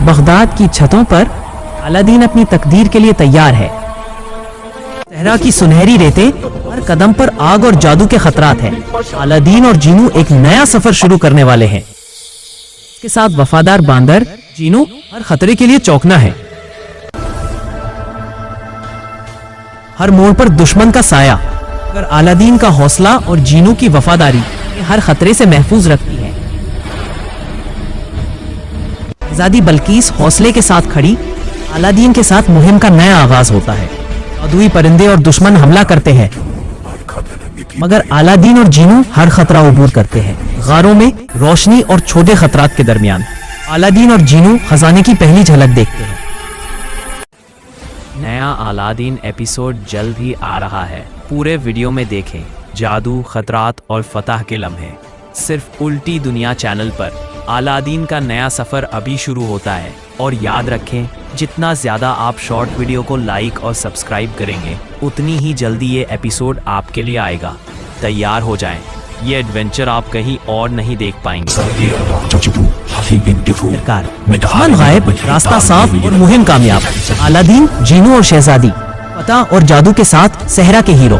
Baghdad की छतों पर अलादीन अपनी तकदीर के लिए तैयार है। सहरा की सुनहरी रेतें, हर कदम पर आग और जादू के खतरात हैं। अलादीन और जीनू एक नया सफर शुरू करने वाले हैं। इसके साथ वफादार बांदर जीनू हर खतरे के लिए चौंकना है। हर मोड़ पर दुश्मन का साया, मगर अलादीन का हौसला और जीनू की वफादारी हर खतरे से महफूज रखती है। शहजादी बल्कीस हौसले के साथ खड़ी, अलादीन के साथ मुहिम का नया आगाज होता है। जादुई परिंदे और दुश्मन हमला करते हैं, मगर अलादीन और जीनू हर खतरा अबूर करते हैं। गारों में रोशनी और छोटे खतरात के दरमियान अलादीन और जीनू खजाने की पहली झलक देखते हैं। नया अलादीन एपिसोड जल्द ही आ रहा है। पूरे वीडियो में देखें जादू, खतरात और फतह के लम्हे। सिर्फ उल्टी दुनिया चैनल पर अलादीन का नया सफर अभी शुरू होता है। और याद रखें, जितना ज़्यादा आप शॉर्ट वीडियो को लाइक और सब्सक्राइब करेंगे, उतनी ही जल्दी ये एपिसोड आपके लिए आएगा। तैयार हो जाएं, ये एडवेंचर आप कहीं और नहीं देख पाएंगे। दुश्मन गायब, रास्ता साफ और मुहिम कामयाब। अलादीन, जीनू और शहजादी, फतह और जादू के साथ सहरा के हीरो।